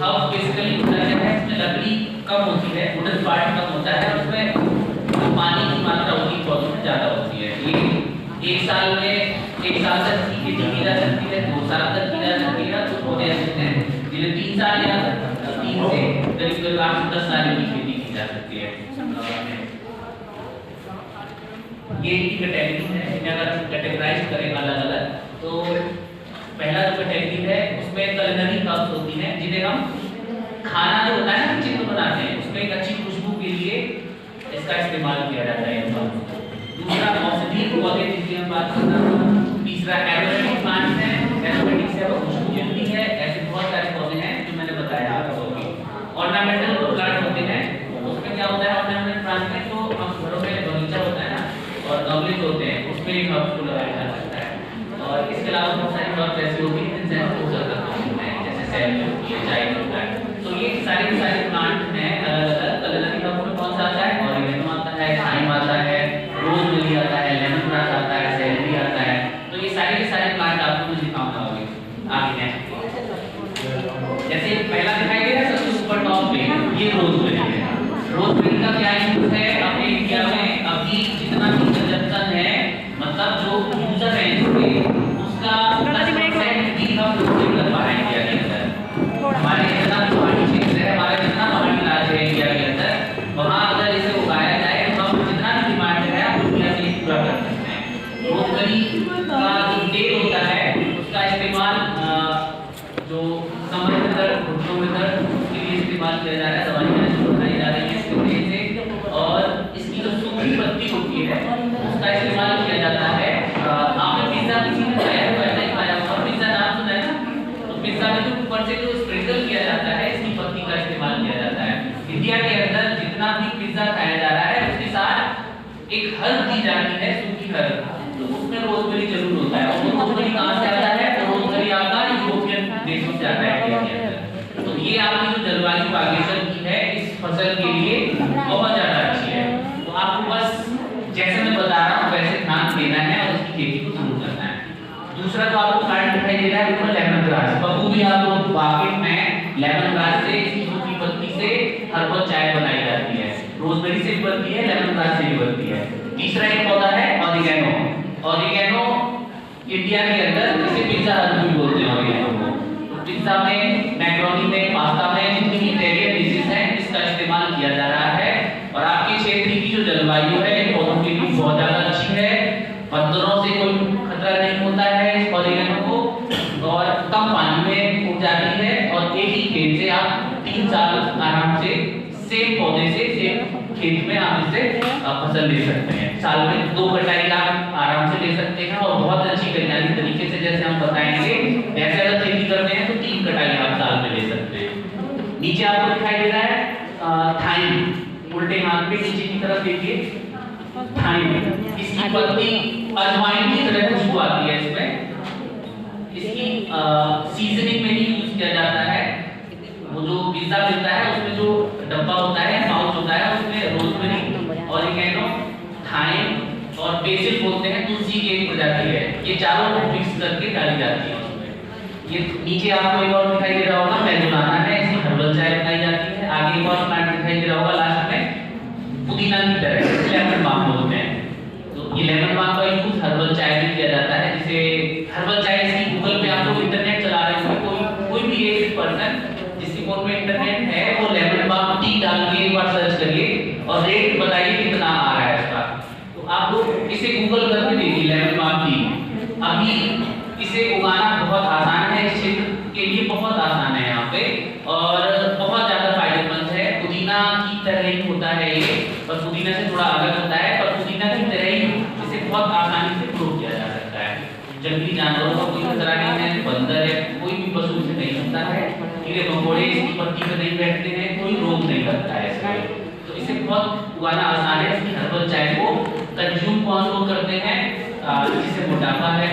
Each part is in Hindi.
हब बेसिकली होता है इसमें लकड़ी कम होती है, वुडन पार्ट कम होता है, उसमें पानी की मात्रा होती है पौधों में ज़्यादा होती है। ये एक साल तक खेती की जा सकती है, 2 साल तक की जा सकती है, कुछ पौधे ऐसे हैं जिन्हें 3 साल या 3 से करीब 8-10 साल की खेती की जा सकती है। ये इनकी कैटेगरी है, इन्हें अगर हम कैटेगराइज करें अलग-अलग तो पहला जो कैटेगरी है उसमें culinary हर्ब्स होती हैं जिन्हें हम खाना जो होता है ना किचन में बनाते हैं उसमें एक अच्छी खुशबू के लिए इसका इस्तेमाल किया जाता है इन हर्ब्स को। दूसरा औषधीय पौधे जिनकी हम बात कर रहे हैं। तीसरा एरोमेटिक प्लांट है, एरोमेटिक से वो खुशबू मिलती है, ऐसे बहुत सारे पौधे हैं जो मैंने बताया आपको भी। ऑर्नामेंटल प्लांट होते हैं, उसमें क्या होता है ऑर्नामेंटल प्लांट में तो हम घरों में बगीचा होता है ना और गमले होते हैं उसमें एक हर्ब्स को लगाया जा सकता है। और इसके अलावा बहुत सारे हर्ब्स ऐसे होते हैं जिनसे हम पोषण करते हैं जैसे सैलरी होती है, चाय होता है। तो ये सारे प्लांट हैं अलग-अलग। culinary हर्ब्स में कौन सा आता है? ऑरिगेनो आता है, थाइम आता है, रोज़मेरी आता है, लेमन ग्रास आता है, सैलरी आता है। तो ये सारे प्लांट आपको मुझे दिखाऊंगा आगे नेक्स्ट। जैसे पहला दिखाई दे रहा है सबसे ऊपर टॉप पे ये रोज़मेरी है। रोज़मेरी का क्या यूज है अपने इंडिया में? अभी जितना भी कंजप्शन है मतलब जो यूजर है इसके उसका 10% भी हम रोज़मेरी कर पा रहे हैं इंडिया के अंदर। हमारे जितना पहाड़ी क्षेत्र है, हमारा जितना पहाड़ी इलाका है इंडिया के अंदर, वहाँ अगर इसे उगाया जाए तो हम जितना भी डिमांड है आप इंडिया से पूरा कर सकते हैं। रोज़मेरी का जो तेल होता है उसका इस्तेमाल जो कमर में दर्द, घुटनों में दर्द उसके लिए इस्तेमाल किया जा रहा है। दवाइयाँ जो बनाई जा रही हैं इसके तेल से, और इसकी जो सूखी पत्ती होती है उसका इस्तेमाल किया जाता है। आपने पिज्जा किसी ने खाया है? पहले खाया होगा पिज्जा, नाम सुना है ना? तो पिज्जा में जो ऊपर से जो स्प्रिंकल किया जाता है इसकी पत्ती का इस्तेमाल किया जाता है। इंडिया के अंदर जितना भी पिज्जा खाया जा रहा है उसके साथ एक हर्ब दी जाती है, सूखी हर्ब, तो उसमें रोज़मेरी जरूर होता है। और वो रोज़मेरी कहाँ से आता है? तो रोज़मेरी आपका यूरोपियन देशों से आता है इंडिया के अंदर। तो ये आपकी जो जलवायु वागेशन की है इस फसल के लिए बहुत ज़्यादा अच्छी है। तो आपको बस जैसे मैं बता रहा हूँ वैसे ध्यान देना है और उसकी खेती को शुरू करना है। दूसरा जो आपको प्लांट दिखाई दे रहा है वो लेमन ग्रास। बखूबी आप लोग वाकिफ में लेमन ग्रास से इसकी सूखी पत्ती से हर्बल चाय बनाई जाती है। रोज़मेरी से भी बनती है, लेमन ग्रास से भी बनती है। तीसरा एक पौधा है ऑरिगेनो। ऑरिगेनो इंडिया के अंदर इसे पिज्जा हर्ब भी बोलते हैं ऑरिगेनो को। तो पिज्जा में, मैक्रोनी में, पास्ता में जितनी भी इटालियन डिशेस हैं इसका इस्तेमाल किया जा रहा है। और आपके क्षेत्र की जो जलवायु है इन पौधों के लिए बहुत ज़्यादा अच्छी है। बंदरों से कोई खतरा नहीं होता है इस ऑरिगेनो को, और कम पानी में उग जाती है। और एक ही खेत से आप 3 साल आराम से सेम पौधे से सेम खेत में आप इससे फसल ले सकते हैं। साल में 2 कटाई आप आराम से ले सकते हैं और बहुत अच्छी वैज्ञानिक तरीके से जैसे हम बताएंगे ऐसे अगर खेती करते हैं तो 3 कटाई आप साल में ले सकते हैं। नीचे आपको दिखाई दे रहा है थाइम, उल्टे हाथ पे नीचे की तरफ देखिए थाइम। इसकी पत्ती अजवाइन की तरह खुशबू आती है इसमें। इसकी सीजनिंग में ही यूज किया जाता है। वो जो पिज्जा मिलता है उसमें जो डब्बा होता है, पाउच होता है, उसमें रोज़मेरी, ऑरिगेनो, थाइम और बेसिल बोलते हैं, तुलसी की एक प्रजाति है। ये चारों मिक्स करके डाली जाती है उसमें। ये नीचे आपको एक और दिखाई दे रहा होगा मेजुलाना है, इसकी हर्बल चाय बनाई जाती है। आगे एक और प्लांट दिखाई दे रहा होगा लास्ट में पुदीना की तरह, लेमन बाम बोलते हैं। तो ये लेमन बाम का यूज हर्बल चाय में किया जाता है। जिसे हर्बल चाय इसकी गूगल पे आप लोग इंटरनेट चला रहे होंगे, कोई भी एक पर्सन जिसके फोन में इंटरनेट है वो लेमन बाम टी डाल के एक बार सर्च करिए और रेट बताइए कितना आ रहा है इसका। तो आप लोग इसे गूगल करके देखिए लेमन बाम टी। अभी इसे उगाना बहुत आसान है, इस क्षेत्र के लिए बहुत आसान है यहाँ पे और बहुत ज्यादा फायदेमंद है। पुदीना की तरह ही होता है ये, पर पुदीना से थोड़ा अलग होता है, पर पुदीना की तरह ही इसे बहुत आसानी से ग्रो किया जा सकता है। जंगली जानवरों का कोई खतरा नहीं है, बंदर है, कोई भी पशु इसे नहीं होता है, कीड़े मकोड़े इसकी पत्ती पे नहीं बैठते हैं, कोई रोग नहीं लगता है इसमें। तो इसे बहुत उगाना आसान है। इसकी हर्बल चाय को कंज्यूम कौन लोग करते हैं? जिसे मोटापा है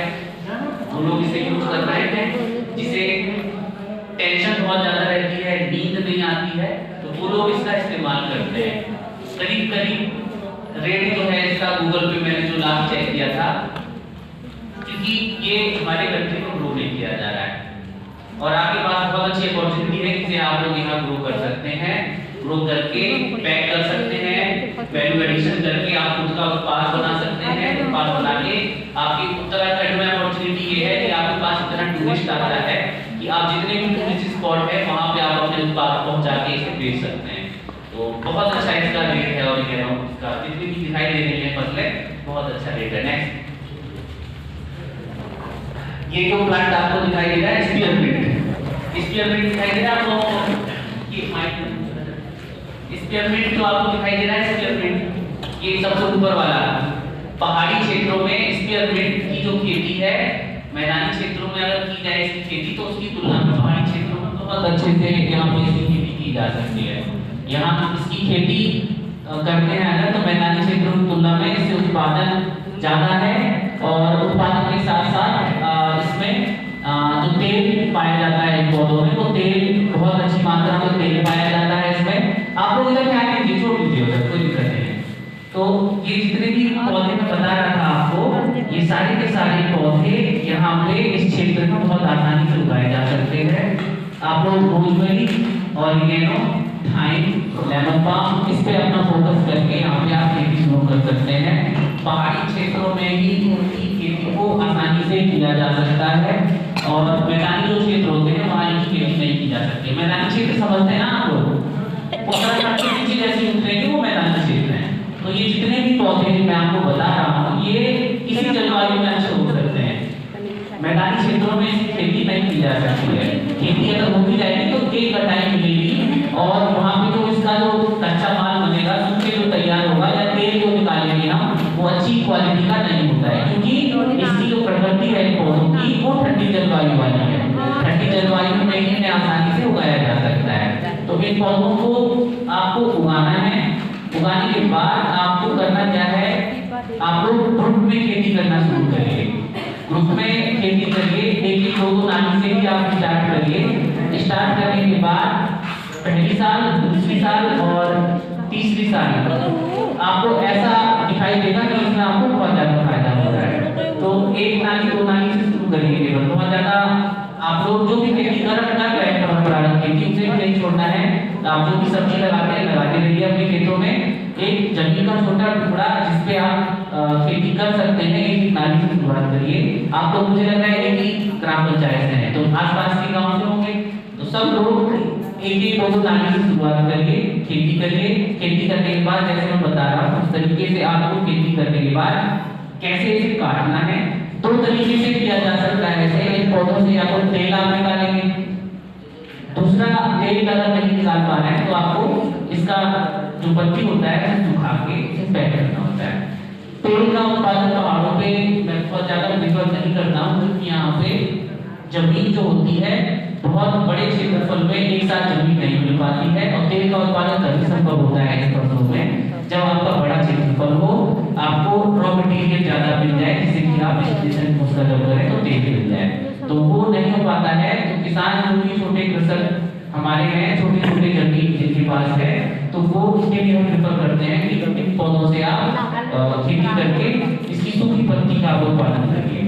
वो लोग इसे यूज कर रहे हैं, जिसे टेंशन बहुत ज्यादा रहती है, नींद नहीं आती है, तो वो लोग इसका इस्तेमाल करते हैं। करीब रेट जो है इसका गूगल पे मैंने जो लास्ट चेक किया था, क्योंकि ये हमारे कंट्री में ग्रो नहीं किया जा रहा है, और आपके पास बहुत अच्छी अपॉर्चुनिटी है जिसे आप लोग यहाँ ग्रो कर सकते हैं, ग्रो करके पैक कर सकते हैं, वैल्यू एडिशन करके आप खुद का उत्पाद बना सकते हैं। उत्पाद बना के आपकी उत्तराखंड में अपॉर्चुनिटी ये है कि आपके पास इतना टूरिस्ट आता है कि आप जितने भी टूरिस्ट स्पॉट है वहाँ पे आप अपने उत्पाद पहुँचा के इसे बेच सकते हैं। तो बहुत अच्छा इसका रेट है और इसका जितनी भी दिखाई दे रही है फसलें बहुत अच्छा रेट है। नेक्स्ट ये जो प्लांट आपको दिखाई दे रहा है स्पीयरमिंट दिखाई दे रहा है आपको, ये स्पीयरमिंट जो आपको दिखाई दे रहा है स्पीयरमिंट, ये सबसे ऊपर वाला पहाड़ी क्षेत्रों में स्पीयरमिंट की जो खेती है, मैदानी क्षेत्रों में अगर की जाए इसकी खेती तो उसकी तुलना में पहाड़ी क्षेत्रों में बहुत अच्छे से यहाँ पे इसकी खेती की जा सकती है। यहाँ इसकी खेती करते हैं अगर तो मैदानी क्षेत्रों की तुलना में इससे उत्पादन ज़्यादा है और उत्पादन के साथ साथ इसमें जो तेल पाया जाता है पौधों में वो तेल बहुत अच्छी मात्रा में तेल पाया जाता है इसमें। आप लोग इधर ध्यान दीजिए, छोड़ दीजिए उधर, कोई दिक्कत नहीं है। तो ये जितने भी पौधे मैं बता रहा था आपको, ये सारे के सारे पौधे यहाँ पे इस क्षेत्र में बहुत आसानी से उगाए जा सकते हैं। आप लोग rosemary, oregano, thyme, lemon balm इस पे अपना फोकस करके यहाँ पे आप खेती शुरू कर सकते हैं। पहाड़ी क्षेत्रों में ही उनकी खेती को आसानी से किया जा सकता है और मैदानी जो क्षेत्र होते हैं वहाँ इनकी खेती नहीं की जा सकती। मैदानी क्षेत्र समझते हैं ना आप लोग, उत्तराखंड के नीचे जैसी उतरेंगे वो मैदानी क्षेत्र है। तो ये जितने भी पौधे मैं आपको बता रहा हूँ ये किसी जलवायु में अच्छे हो सकते हैं। मैदानी क्षेत्रों में इसकी खेती नहीं की जा सकती है। खेती अगर हो भी जाएगी तो एक कटाई मिलेगी और वहाँ पे जो इसका जो कच्चा माल बनेगा सूखे जो तैयार होगा या तेल जो निकालेंगे हम वो अच्छी क्वालिटी का नहीं होता है, क्योंकि इसकी जो प्रकृति है पौधों की वो ठंडी जलवायु वाली है। ठंडी जलवायु में इन्हें आसानी से उगाया जा सकता है। तो इन पौधों को आपको उगाना है। उगाने के बाद आपको करना क्या है, आप लोग ग्रुप में खेती करना शुरू करिए। ग्रुप में खेती करिए, एक दो नानी से ही आप स्टार्ट करिए। स्टार्ट करने के बाद पहली साल, दूसरी साल और तीसरी साल आपको ऐसा दिखाई देगा कि इसमें आपको बहुत ज्यादा फायदा हो रहा है। तो एक नानी दो नानी से शुरू करिए केवल, बहुत ज्यादा आप लोग जो भी खेती कर रहे हैं परंपरागत खेती उसे नहीं छोड़ना है। आप जो भी सब्जी लगाते रहिए अपने खेतों में। एक जमीन का छोटा टुकड़ा जिसपे आप खेती कर सकते हैं एक नाली से शुरुआत करिए। आप लोग मुझे लग रहा है कि ग्राम पंचायत से हैं तो आसपास के गांव से होंगे, तो सब लोग एक दो नाली से शुरुआत करिए, खेती करिए। खेती करने के बाद जैसे मैं बता रहा हूँ उस तरीके से आपको खेती करने के बाद कैसे इसे काटना है, दो तरीके से किया जा सकता है। जैसे इन पौधों से आपको तेल आप निकालेंगे, दूसरा तेल अगर नहीं निकाल पा रहे हैं तो आपको इसका जो पत्ती होता है सुखा के पैक करना होता है। तेल का उत्पादन पहाड़ों पे मैं बहुत ज्यादा प्रेफर नहीं करता हूँ क्योंकि यहाँ पे जमीन जो होती है बहुत बड़े क्षेत्रफल में एक साथ जमीन नहीं मिल पाती है और तेल का उत्पादन तभी संभव होता है इस फसलों में जब आपका बड़ा क्षेत्रफल हो, आपको रॉ मटेरियल ज्यादा मिल जाए जिससे कि आप स्टेशन उसका जब करें तो तेल मिल जाए। तो वो नहीं हो पाता है। तो किसान जो भी छोटे कृषक हमारे हैं, छोटे छोटे जमीन जिनके पास है, तो वो उसके लिए हम प्रेफर करते हैं कि इन पौधों से आप खेती करके इसकी सूखी पत्ती का उत्पादन करिए।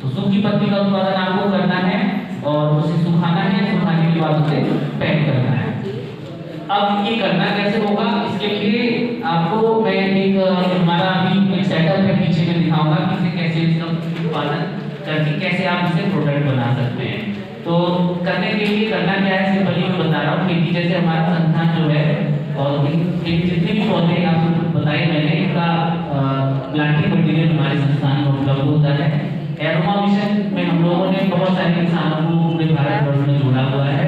तो सूखी पत्ती का उत्पादन आपको करना है और उसे सुखाना है, सुखाने के बाद उसे पैक करना है। अब ये करना कैसे होगा, इसके लिए आपको मैं एक हमारा अभी एक सेटअप है पीछे में दिखाऊंगा कि इसे कैसे इसका उत्पादन करके कैसे आप इसे प्रोडक्ट बना सकते हैं। तो करने के लिए करना क्या है, सिंपली मैं बता रहा हूँ। खेती जैसे हमारा संस्थान जो है और जितने भी पौधे आपको बताए मैंने इनका प्लांटिंग मटीरियल हमारे संस्थान में उपलब्ध होता है। एरोमा मिशन में हम लोगों ने बहुत सारे किसानों को पूरे भारतवर्ष में जोड़ा हुआ है।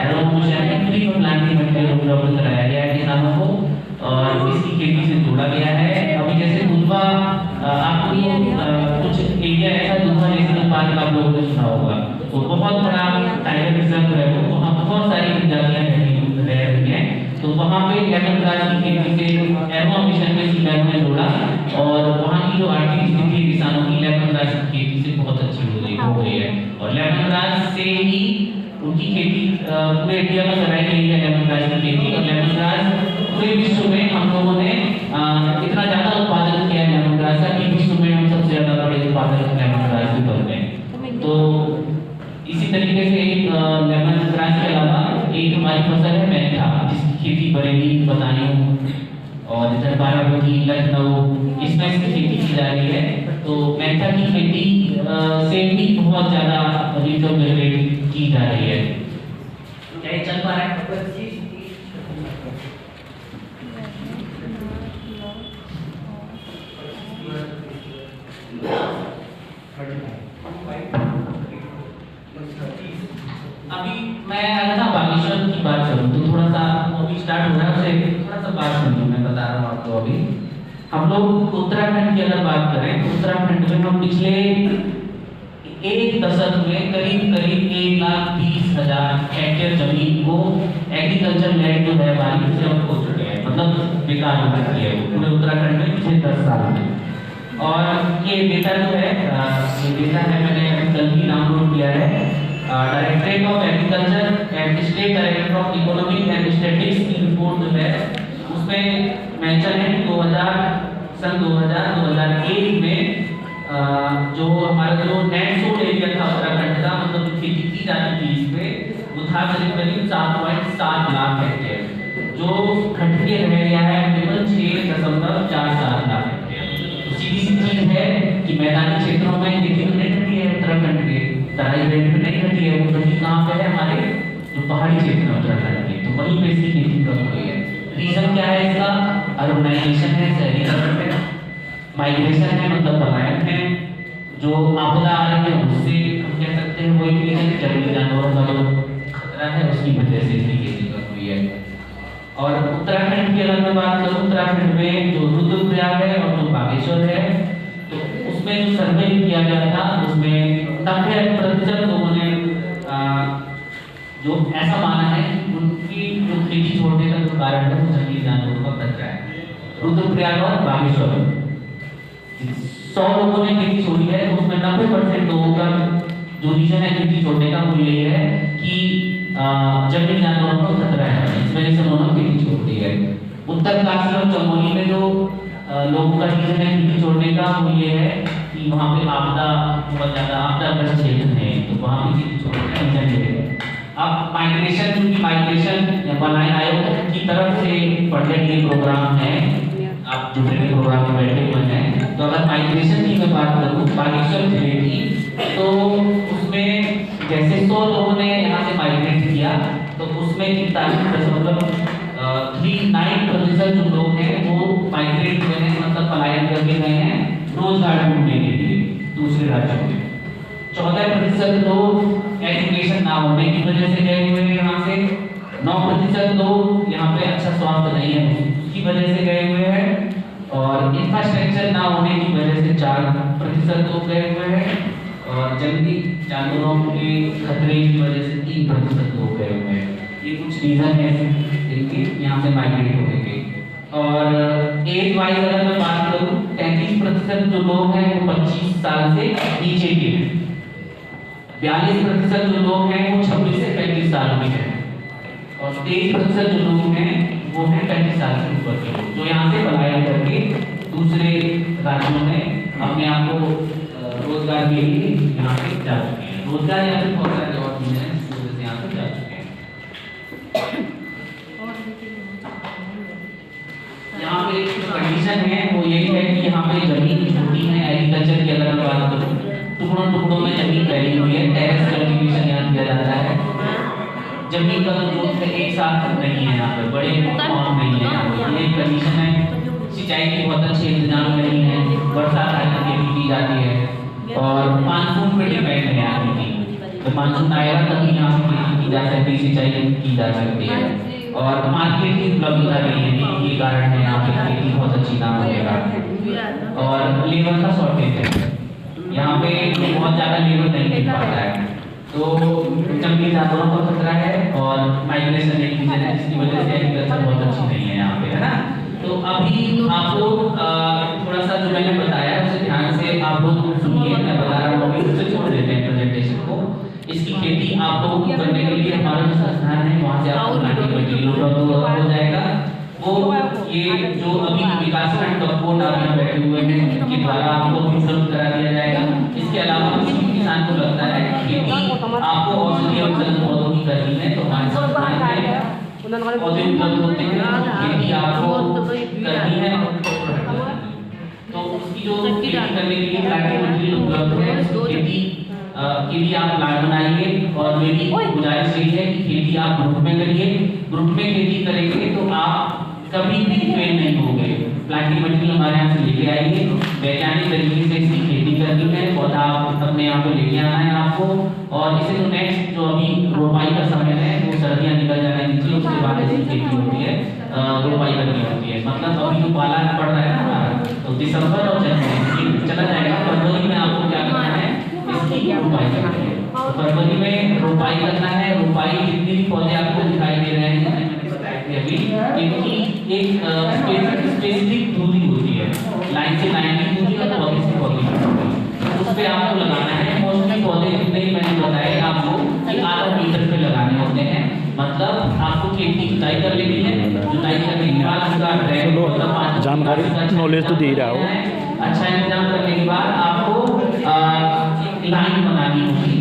एरोमा मिशन में फ्री में प्लांटिंग मटीरियल उपलब्ध कराया गया है किसानों को और इसकी खेती से जोड़ा गया है। अभी जैसे दुधवा आपको कुछ एरिया ऐसा दुधवा नेशनल पार्क आप लोगों ने सुना होगा, तो बहुत बड़ा टाइगर रिजर्व है वो, वहाँ बहुत सारी प्रजातियां रह रही हैं। तो वहाँ पे लेमन ग्रास की खेती से एरोमा मिशन में सीबैक में जोड़ा और वहाँ की जो आर्थिक स्थिति है किसानों की लेमन ग्रास की खेती से बहुत अच्छी हो गई है और लेमन ग्रास से ही उनकी खेती पूरे इंडिया में कराई गई है लेमन ग्रास की खेती। और लेमन ग्रास पूरे विश्व में हम लोगों ने इतना ज्यादा उत्पादन किया है लेमन ग्रास का कि विश्व में हम सबसे ज्यादा बड़े उत्पादक लेमन ग्रास के बन गए। तो इसी तरीके से एक हमारी फसल है मेंथा, जिसकी खेती बरेली, बदायूं और इधर बाराबंकी, लखनऊ, इसमें इसकी खेती की जा रही है। तो मेंथा की खेती से भी बहुत ज़्यादा इनकम जनरेट की जा रही है। क्या ये चल पा रहा है? अभी मैं अगर ना बागेश्वर की बात करूँ तो थोड़ा सा अभी स्टार्ट हो रहा है, उसे थोड़ा सा बात सुनिए, मैं बता रहा हूँ आपको। अभी हम लोग उत्तराखंड की अगर बात करें तो उत्तराखंड में हम पिछले एक दशक में करीब 1,20,000 हेक्टेयर जमीन को एग्रीकल्चर लैंड जो है हमारी उसे हम खो चुके हैं, मतलब बेकार हो चुकी है पूरे उत्तराखंड में पिछले 10 साल में। और ये डेटा जो है, ये डेटा है, मैंने कल ही डाउनलोड किया है। Directorate of agriculture and state director of economic and statistics की रिपोर्ट जो है उसमें मेंशन है कि 2001 में जो हमारा जो नेट सोल एरिया था उत्तराखंड का, मतलब जो खेती की जाती थी इस पे, वो था करीब 7.7 लाख हेक्टेयर, जो घट के रह गया है केवल 6.47 लाख हेक्टेयर। तो सीधी सी चीज है कि मैदानी क्षेत्रों में खेती तो नहीं घटी है उत्तराखंड के, तराई बेल्ट में नहीं घटी है, वो घटी कहाँ पे है? हमारे जो पहाड़ी क्षेत्र है उत्तराखंड के, तो वहीं पे इसकी खेती कम हुई है। रीजन क्या है इसका? अर्बनाइजेशन है, शहरीकरण है, माइग्रेशन है, मतलब पलायन है, जो आपदा आ रही है उससे हम कह सकते हैं वो एक रीजन है, जंगली जानवरों का जो खतरा है उसकी वजह से इसकी खेती कम हुई है। और उत्तराखंड की अगर मैं बात करूँ, उत्तराखंड में जो रुद्रप्रयाग है और जो बागेश्वर है, तो उसमें जो सर्वे किया गया था उसमें 90% लोगों ने जो ऐसा माना है कि उनकी जो खेती छोड़ने का जो कारण है वो जंगली जानवरों का खतरा है। रुद्रप्रयाग और बागेश्वर 100 लोगों ने खेती छोड़ी है, तो उसमें 90% लोगों का जो रीजन है खेती छोड़ने का वो यही है कि जंगली जानवरों का खतरा है, इस वजह से उन्होंने खेती छोड़ दी है। उत्तरकाशी और चमोली में जो लोगों का रीजन है खेती छोड़ने का वो ये है कि वहाँ पे आपदा बहुत ज़्यादा आपदाग्रस्त क्षेत्र है, तो वहाँ पे खेती छोड़ने का रीजन ये है। अब माइग्रेशन, क्योंकि माइग्रेशन या पलायन आयोग की तरफ से फंडेड ये प्रोग्राम है, आप जो मेरे प्रोग्राम में बैठे हुए हैं, तो अगर माइग्रेशन की मैं बात करूँ बागेश्वर जिले की, तो उसमें जैसे 100 लोगों ने यहाँ से माइग्रेट किया, तो उसमें 39% जो लोग हैं वो माइग्रेट हुए हैं, मतलब पलायन करके गए हैं रोजगार ढूंढने के लिए दूसरे राज्यों में। 14% लोग एजुकेशन ना होने की वजह से गए हुए हैं यहाँ से, 9% लोग यहाँ पे अच्छा स्वास्थ्य नहीं है उसकी वजह से गए हुए हैं, और इंफ्रास्ट्रक्चर ना होने की वजह से 4% लोग गए हुए हैं, और जंगली जानवरों के खतरे की वजह से 3% लोग गए हुए हैं। ये कुछ रीजन है इनके यहाँ से माइग्रेट होने के। और एज वाइज अगर मैं बात करूँ, 33% जो लोग हैं वो 25 साल से नीचे के हैं, 42% जो लोग हैं वो 26 से 35 साल के हैं, और 23% जो लोग हैं वो हैं 35 साल से ऊपर के लोग, जो यहाँ से पलायन करके दूसरे राज्यों में अपने आप को रोजगार के लिए यहाँ पे जा चुके हैं। रोजगार यहाँ पे बहुत सारे और चीजें हैं जिसकी वजह से यहाँ पे जा चुके हैं। यहाँ पे जो कंडीशन है वो यही है कि यहाँ पे जमीन छोटी है, एग्रीकल्चर की अगर मैं बात करूँ टुकड़ों टुकड़ों में जमीन फैली हुई है, टेरेस कल्टीवेशन यहाँ किया जाता है, जमीन का जो है एक साथ नहीं है, यहाँ पे बड़े फॉर्म नहीं है यहाँ पे, ये कंडीशन है। सिंचाई की बहुत अच्छे इंतजाम नहीं है, बरसात आने की खेती की जाती है, और मानसून पे डिपेंड है यहाँ की, तो मानसून आएगा तभी यहाँ पे खेती की जा सकती है, सिंचाई की जा सकती है, और मार्केट की उपलब्धता नहीं है, ये कारण है यहाँ पे खेती बहुत अच्छी ना होने का। और लेबर का शॉर्टेज है, यहाँ पे बहुत ज़्यादा लेबर नहीं मिल पाता है, तो जंगली जानवरों का खतरा है, और माइग्रेशन एक रीजन है जिसकी वजह से एग्रीकल्चर बहुत अच्छी नहीं है यहाँ पे, है ना। तो अभी आप लोग थोड़ा सा जो मैंने बताया उसे ध्यान से आप लोग सुनिए, मैं बता रहा हूँ अभी उसे छोड़ देते हैं प्रेजेंटेशन को। इसकी खेती आप लोगों को करने के लिए हमारा जो संस्थान है वहाँ से आपको प्लांटिंग मटेरियल उपलब्ध हो जाएगा। वो ये जो अभी विकासखंड कंपोस्ट आप यहाँ बैठे हुए हैं इनके द्वारा आपको उपलब्ध करा दिया जाएगा। इसके अलावा किसी भी किसान को लगता है खेती आपको औषधीय पौधों की करनी है तो हमारे पौधे उपलब्ध होते हैं, खेती आपको करनी है तो उसकी जो खेती करने के लिए प्लांटिंग मटेरियल उपलब्ध है, खेती के लिए आप प्लान बनाइए। और मेरी गुजारिश यही है कि खेती आप ग्रुप में करिए। ग्रुप में खेती करेंगे तो आप कभी भी फेल नहीं होंगे। प्लांटिंग मटेरियल हमारे यहाँ से लेके आइए, वैज्ञानिक तरीके से इसकी खेती करनी है, पौधा आप अपने यहाँ पे लेके आना है आपको। और इसे तो नेक्स्ट जो अभी रोपाई का समय है वो सर्दियाँ निकल जाने दीजिए, उसके बाद इसकी खेती होती है, रोपाई करनी होती है। मतलब अभी जो पाला पड़ रहा है ना हमारा, तो दिसंबर और जनवरी चला जाएगा, फरवरी में आपको क्या करना है, इसकी रोपाई करनी है। फरवरी में रोपाई करना है। रोपाई जितने भी पौधे आपको दिखाई दे रहे हैं मैंने बताया थे अभी, इनकी एक स्पेसिफिक दूरी होती है, लाइन से लाइन की दूरी और पौधे से पौधे की दूरी, उस पे आपको लगाना है। मोस्टली पौधे जितने भी मैंने बताए आपको कि आधा मीटर पे लगाने होते हैं। मतलब आपको खेत की जुताई कर लेनी है, जुताई करने के बाद उसका ड्रेन मतलब जानकारी नॉलेज तो दे रहा हो। अच्छा इंतजाम करने के बाद आपको लाइन बनानी होगी,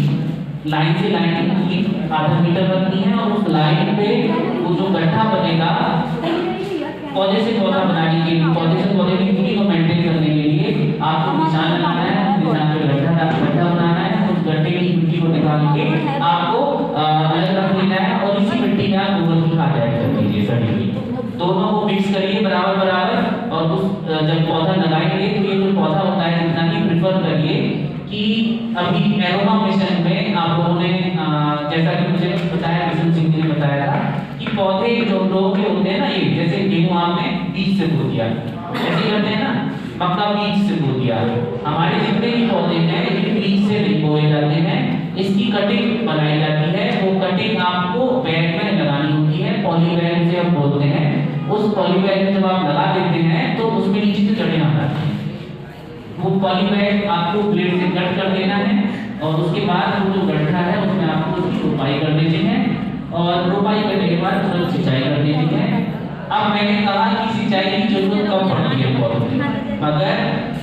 लाइन से लाइन की दूरी आधा मीटर बनती है। और उस लाइन पे वो जो गड्ढा बनेगा पौधे से पौधा बनाने के लिए, पौधे से पौधे की दूरी को मेंटेन करने के लिए आपको निशान लगाना है, निशान पे गड्ढा बनाना है। उस गड्ढे की मिट्टी को निकाल के आपको अलग रख देना है और इसी मिट्टी में आप गोबर की खाद ऐड कर दीजिए सभी की, दोनों को मिक्स करिए बराबर बराबर। और उस जब पौधा लगाएंगे तो ये जो पौधा होता है जितना ही प्रिफर करिए कि अभी एरोमा मिशन में आप लोगों ने जैसा कि मुझे बताया, मिशन सिंह ने बताया था कि पौधे जो लोग के होते हैं ना, ये जैसे गेहूं आपने बीज से बो दिया, ऐसे करते हैं ना, मक्का बीज से बो दिया। हमारे जितने भी पौधे हैं ये बीज से नहीं बोए जाते हैं, इसकी कटिंग बनाई जाती है। वो कटिंग आपको बैग में लगानी होती है, पॉली बैग से हम बोलते हैं। उस पॉली बैग में जब आप लगा देते हैं तो उसमें नीचे से जड़ें आ जाती हैं। वो पॉली बैग आपको ब्लेड से कट कर देना है और उसके बाद वो जो गड्ढा है उसमें आपको उसकी रोपाई कर देनी है। और रोपाई करने के बाद तुरंत सिंचाई कर देनी है। अब मैंने कहा कि सिंचाई की जरूरत कब पड़ती है पौधे में, मगर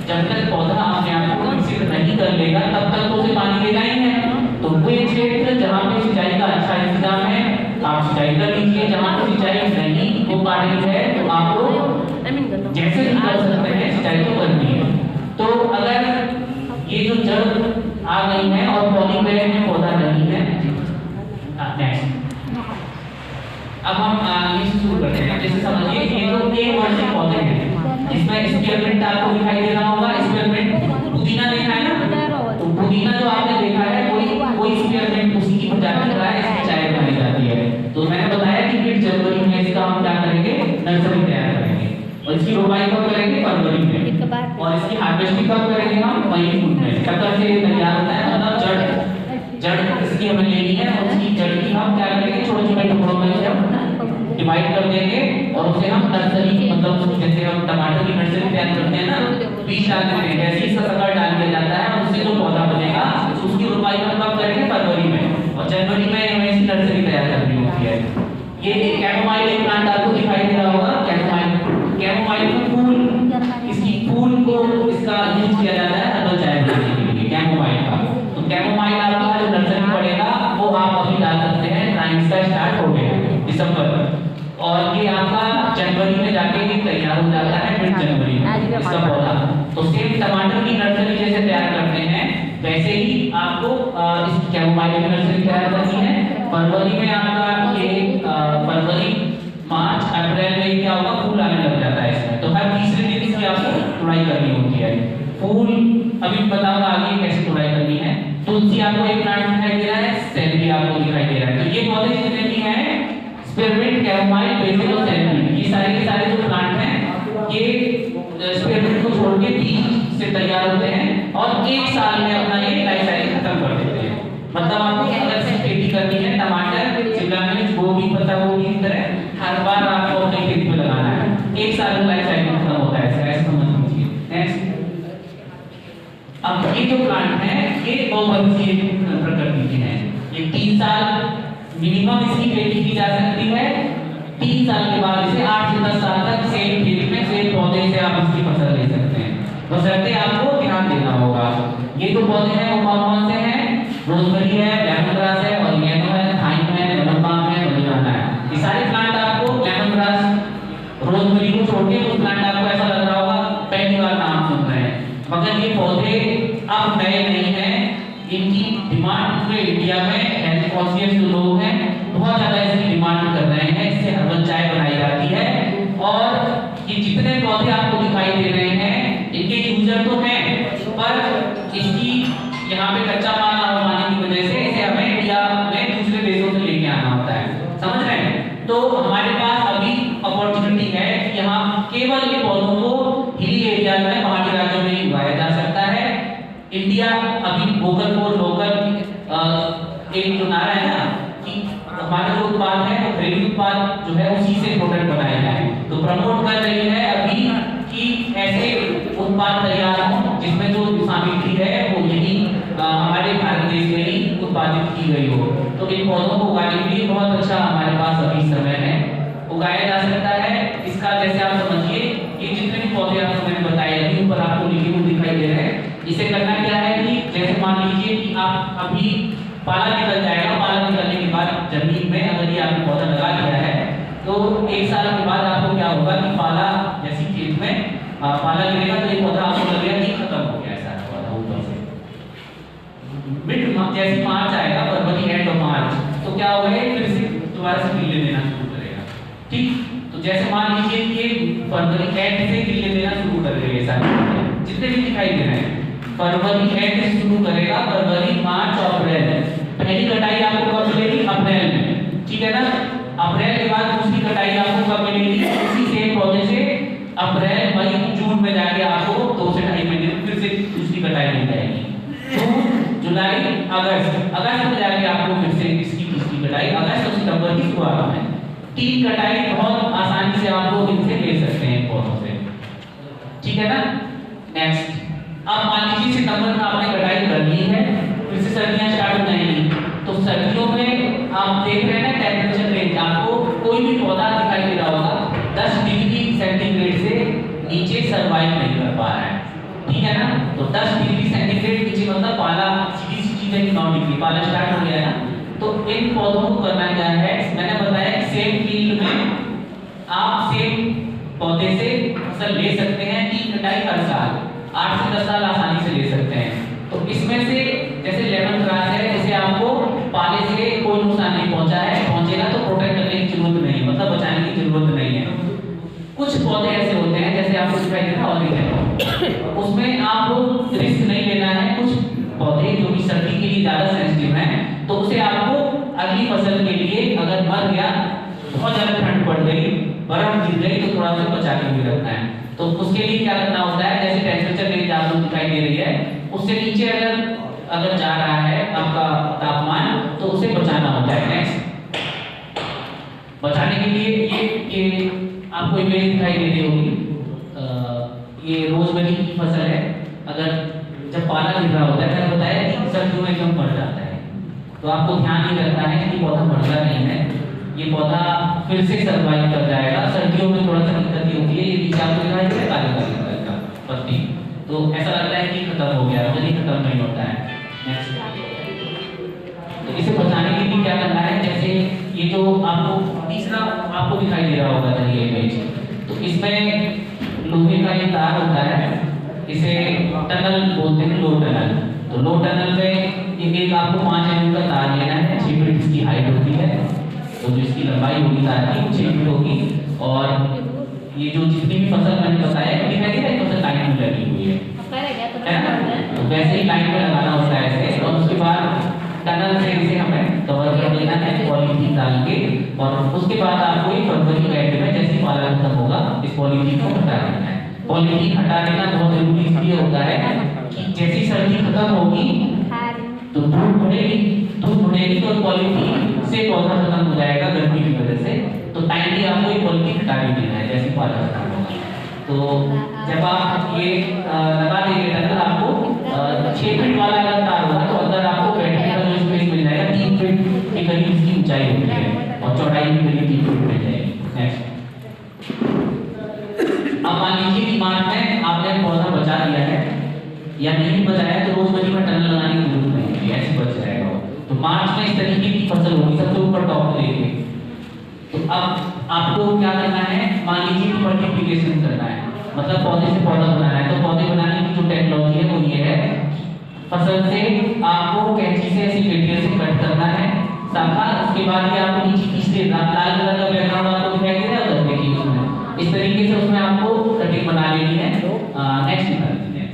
जब तक पौधा अपने आप को विकसित नहीं कर लेगा तब तक तो उसे पानी देना ही है। तो वो क्षेत्र जहाँ पे सिंचाई का अच्छा इंतजाम है आप सिंचाई कर लीजिए, जहाँ पे सिंचाई नहीं हो पा रही है तो आपको जैसे भी कर सकते हैं सिंचाई तो करनी है। तो अगर ये जो जड़ आ गई है और पॉली बैग में पौधा नहीं है, नेक्स्ट अब हम ये शुरू करते हैं। जैसे समझिए ये जो एक वर्ष के पौधे हैं, इसमें स्पीयरमिंट आपको दिखाई दे रहा होगा। स्पीयरमिंट पुदीना देखा है ना, तो पुदीना जो आपने देखा है कोई स्पीयरमिंट उसी की प्रजाति का है, इसकी चाय बनाई जाती है। तो मैंने बताया कि फिर जनवरी में इसका हम क्या करेंगे, नर्सरी तैयार करेंगे और इसकी रोपाई कब करेंगे, फरवरी में। और इसकी हार्वेस्टिंग कब करेंगे हम, मई में। कतर से तैयार होता है, मतलब जड़ इसकी हमें लेनी है और उसकी जड़ की हम क्या करेंगे, छोटे छोटे टुकड़ों में से हम डिवाइड कर देंगे और उसे हम नर्सरी, मतलब जैसे हम टमाटर की नर्सरी तैयार करते हैं ना, बीज डाल देते हैं, जैसे इसका सकर डाल दिया जाता है और उससे जो पौधा बनेगा उसकी रोपाई हम कब करेंगे, फरवरी में। और जनवरी में हमें इसकी नर्सरी तैयार करनी होती है। ये कैमोमाइल एक प्लांट आपको दिखाई दे रहा होगा, कैमोमाइल का फूल, इसकी फूल को इसका यूज किया जाता है हर्बल चाय बनाने के लिए, कैमोमाइल का। तो कैमोमाइल आपका जो नर्सरी पड़ेगा वो आप अभी डाल सकते हैं, टाइम का स्टार्ट हो गया दिसंबर, और ये आपका जनवरी में जाके तैयार हो जाता है, मिड जनवरी में इसका पौधा। तो सेम टमाटर की नर्सरी जैसे तैयार करते हैं वैसे ही आपको इस कैमोमाइल की नर्सरी तैयार करनी है। फरवरी में आपका ये फरवरी मार्च अप्रैल में क्या होगा, फूल आने लग जाता है इसमें। तो हर तीसरे दिन इसकी आपको तुड़ाई करनी होती है। फूल अभी बताऊंगा आगे कैसे तुड़ाई करनी है। तुलसी आपको एक प्लांट दिखाई दे रहा है, सैलरी आपको दिखाई दे रहा है। तो ये पौधे जितने भी हैं, स्पीयरमिंट, कैमोमाइल, बेसिल और सैलरी, ये सारे के सारे जो प्लांट हैं ये स्पीयरमिंट को छोड़ के बीज से तैयार होते हैं और एक साल में अपना ये लाइफ साइकिल खत्म कर देते हैं। मतलब आपको अगर से खेती करनी है, टमाटर, शिमला मिर्च, गोभी, पत्ता गोभी की तरह हर बार आपको अपने खेत में लगाना है, एक साल में लाइफ साइकिल खत्म होता है, ऐसा समझ लीजिए। नेक्स्ट, अब ये जो प्लांट है ये बहुवर्षीय प्रकृति के हैं। ये 3 साल मिनिमम इसकी खेती की जा सकती है। 3 साल के बाद इसे 8 से 10 साल तक सेम खेत में सेम पौधे से आप इसकी फसल ले सकते हैं। बशर्ते आपको ध्यान देना होगा। ये जो पौधे हैं वो कौन कौन से हैं, रोजमेरी है, लेमन ग्रास है, ऑरिगेनो है, थाइम है, लेमन बाम है, वनीलाना है। ये सारे प्लांट रोजमेरी को छोड़ के वो प्लांट आपको ऐसा लग रहा होगा पहली बार नाम सुन रहे हैं, मगर ये पौधे अब नए नहीं हैं, इनकी डिमांड पूरे इंडिया में हेल्थ कॉन्शियस जो लोग हैं बहुत ज्यादा इसकी डिमांड कर रहे हैं। इससे हर्बल चाय बनाई जाती है और ये जितने पौधे आपको दिखाई दे रहे हैं इनके यूजर तो हैं, पर इसकी यहाँ पे कच्चा माल ना हो पाने की वजह से इसे हमें इंडिया में दूसरे देशों से लेके आना होता है, समझ रहे हैं। तो हमारे पास अभी अपॉर्चुनिटी है कि यहाँ केवल ये पौधों को हिली एरियाज में पहाड़ी राज्यों में ही उगाया जा सकता है। इंडिया अभी वोकल फॉर लोकल एक जो नारा है ना कि हमारे जो उत्पाद है वो घरेलू उत्पाद जो है उसी से प्रोडक्ट बनाए जाए, तो प्रमोट कर रही है अभी कि ऐसे उत्पाद तैयार हो जिसमें जो सामग्री है वो यही हमारे भारत देश में ही उत्पादित की गई हो। तो इन पौधों को उगाने के लिए बहुत अच्छा हमारे पास अभी समय है, उगाया जा सकता है। इसका जैसे आप समझिए ये जितने भी पौधे आपको मैंने बताए अभी ऊपर आपको लिखे हुए दिखाई दे रहे हैं, इसे करना क्या है कि जैसे मान लीजिए कि आप अभी पाला निकल जाएगा, पाला निकलने के बाद जमीन में अगर ये आपने पौधा लगा दिया है तो एक साल के बाद आपको क्या होगा कि पाला जैसी खेत में पाला गिरेगा तो ये पौधा आपको लगेगा कि खत्म हो गया ऐसा पौधा ऊपर से। मिड जैसे मार्च आएगा, फरवरी एंड ऑफ मार्च, तो क्या होगा ये फिर से दोबारा से गिरने देना शुरू करेगा, ठीक। तो जैसे मान लीजिए कि फरवरी एंड से गिरने देना शुरू कर देगा, ऐसा जितने भी दिखाई दे रहे हैं फरवरी एंड से शुरू करेगा, फरवरी मार्च अप्रैल, पहली कटाई आपको कब मिलेगी अप्रैल में, ठीक है ना। अप्रैल के बाद दूसरी कटाई आपको कब मिलेगी, उसी सेम पौधे से अप्रैल मई जून में जाके आपको 2 से 2.5 महीने में फिर से दूसरी कटाई मिल जाएगी। जून जुलाई अगस्त में जाके आपको फिर से इसकी तीसरी कटाई, अगस्त और सितंबर की शुरुआत में 3 कटाई बहुत आसानी से आप लोग इनसे ले सकते हैं पौधों से, ठीक है ना। नेक्स्ट, अब मान लीजिए सितंबर में आपने कटाई कर ली है, फिर से सर्दियां स्टार्ट हो जाएंगी, तो सर्दियों में आप देख रहे हैं टेम्परेचर रेंज, आपको कोई भी पौधा दिखाई दे रहा होगा 10 डिग्री सेंटीग्रेड से नीचे सर्वाइव नहीं कर पा रहा है, ठीक है ना। तो 10 डिग्री सेंटीग्रेड नीचे मतलब पाला सीधी सी चीज है कि 9 डिग्री पाला स्टार्ट हो गया है ना। तो इन पौधों को करना क्या है, मैंने बताया सेम फील्ड में आप सेम पौधे से फसल ले सकते हैं, 3 कटाई हर साल, 8 से 10 साल आसानी से ले सकते हैं। तो इसमें से जैसे लेमन ग्रास है, जैसे आपको पाले से कोई नुकसान नहीं पहुंचा है, पहुंचेगा तो प्रोटेक्ट करने की जरूरत नहीं है, मतलब बचाने की जरूरत नहीं है। कुछ पौधे ऐसे होते हैं जैसे आपको दिखाई दे रहा है ऑर्किड, उसमें आप लोग रिस्क नहीं लेना है। कुछ पौधे जो कि सर्दी के लिए ज्यादा सेंसिटिव हैं, तो उसे आपको अगली फसल के लिए अगर मर गया, बहुत ज्यादा ठंड पड़ गई, बर्फ गिर गई, तो थोड़ा सा बचा के भी रखना है। तो उसके लिए क्या करना होता है, जैसे टेम्परेचर रेंज आप लोग दिखाई दे रही है, उससे नीचे अगर जा रहा है आपका तापमान, तो उसे बचाना होता है। नेक्स्ट, बचाने के लिए ये आपको इमेज दिखाई दे रही होगी, ये रोजमेरी की फसल है। अगर जब पाला गिर रहा होता है, मैंने बताया कि सर्दियों में एकदम मर जाता है, तो आपको ध्यान ये रखना है कि पौधा मरता नहीं है, ये पौधा फिर से सर्वाइव कर जाएगा। सर्दियों में थोड़ा सा दिक्कत होती है, ये नीचे आपको दिखाई दे रहा है काले कलर का पत्ती, तो ऐसा लगता है कि खत्म हो गया, जल्दी खत्म नहीं होता है। नेक्स्ट, तो इसे बचाने के लिए क्या करना है, जैसे ये जो आपको तीसरा आपको दिखाई दे रहा होगा ये इमेज, तो इसमें लोहे का ये तार होता है, इसे टनल बोलते हैं, लो टनल। तो लो टनल में एक आपको 5 mm का तार लेना है, 6 फीट इसकी हाइट होती है, तो जो इसकी लंबाई होगी तार की 6 फीट होगी। और ये जो जितनी भी फसल मैंने बताया दिखाई दे रहा है, फसल लाइन में लगी हुई है ना, तो वैसे ही लाइन में लगाना होता है ऐसे। और उसके बाद टनल से इसे हमें कवर कर देना है पॉलीथीन डाल के, और उसके बाद आपको एक फरवरी एंड में जैसे पाला खत्म होगा इस पॉलीथीन को हटा देना है। पॉलीथीन हटा देना बहुत जरूरी इसलिए होता है कि जैसी सर्दी खत्म होगी तो धूप बढ़ेगी तो पॉलीथीन से पौधा खत्म हो जाएगा गर्मी की वजह से, तो टाइमली आपको ये पॉलीथीन हटा भी देना है जैसे पाला खत्म होगा। तो जब आप ये लगा देंगे टनल, आपको 6 फीट वाला अगर तार होगा तो अंदर आपको बैठने का जो स्पेस मिल जाएगा, 3 फीट के करीब इसकी ऊंचाई होती है और चौड़ाई भी करीब 3 फीट मिल जाएगी। नेक्स्ट, अब मान लीजिए कि मार्च में आपने पौधा बचा दिया है या नहीं बचाया, तो रोजमेरी में टनल लगाने की जरूरत नहीं है, ऐसे बच जाएगा। तो मार्च में इस तरीके की फसल होगी, सबसे ऊपर टॉप में देखिए तो अब आपको क्या करना है, मान लीजिए कि मल्टीप्लिकेशन करना है, मतलब पौधे से पौधा बनाना है। तो पौधे बनाने की जो टेक्नोलॉजी है वो ये है, फसल से आपको कैंची से ऐसी पेटियों से कट करना है शाखा, उसके बाद ये आपको नीचे खींचते लाल कलर का बैकग्राउंड आपको दिखाई दे रहा है उधर, देखिए उसमें इस तरीके से उसमें आपको कटिंग बना लेनी है। नेक्स्ट दिखा दीजिए।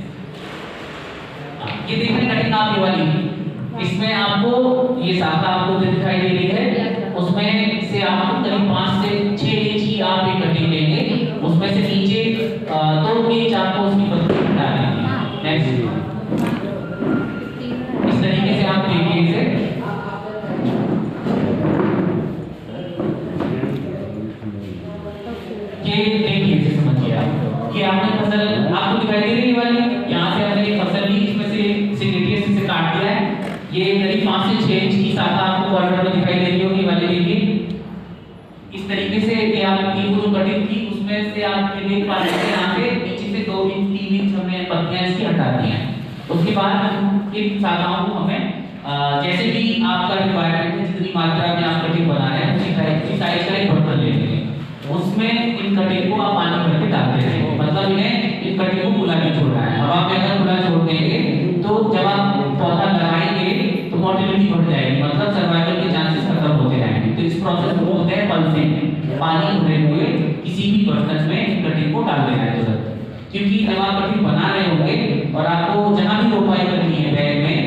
ये देखिए कटिंग आप ये वाली, इसमें आपको ये शाखा आपको जो दिखाई दे रही है उसमें से आपको करीब 5 से 6 इंच की आप एक कटिंग लेंगे, उसमें से नीचे 2 इंच आपको उसकी पत्ती हटा देंगे। नेक्स्ट इस तरीके से आप देखिए इसे, ये देखिए इसे समझिए आप, ये आपने फसल आपको दिखाई दे रही है वाली, यहाँ से हमने एक फसल ली, इसमें से सिगरेटियस से काट दिया है, ये करीब 5 से 6 इंच की शाखा आपको कॉर्नर में दिखाई दे रही होगी वाली। देखिए इस तरीके से ये आपकी वो जो कटिंग थी उसमें से आप ये देख पा रहे हैं, यहाँ से नीचे से 2 इंच 3 इंच हमने पत्तियां इसकी हटा दी हैं। उसके बाद इन शाखाओं को हमें जैसे भी आपका रिक्वायरमेंट है, जितनी मात्रा में आप कटिंग बना रहे हैं उसी साइज का एक बर्तन ले लेंगे, उसमें इन कटिंग को आप पानी भर के डाल देते हैं, मतलब इन्हें इन कटिंग को खुला नहीं छोड़ना है। हवा में अगर खुला छोड़ देंगे तो जब आप पौधा लगाएंगे तो मोटिलिटी बढ़ जाएगी, मतलब सर्वाइवल के चांसेस खत्म होते जाएंगे। तो इस प्रोसेस को बोलते हैं पल्सिंग, पानी भरे हुए किसी भी बर्तन में इन कटिंग को डाल देना है तुरंत, क्योंकि जब आप कटिंग बना रहे होंगे और आपको जहां भी रोपाई करनी है बैग में,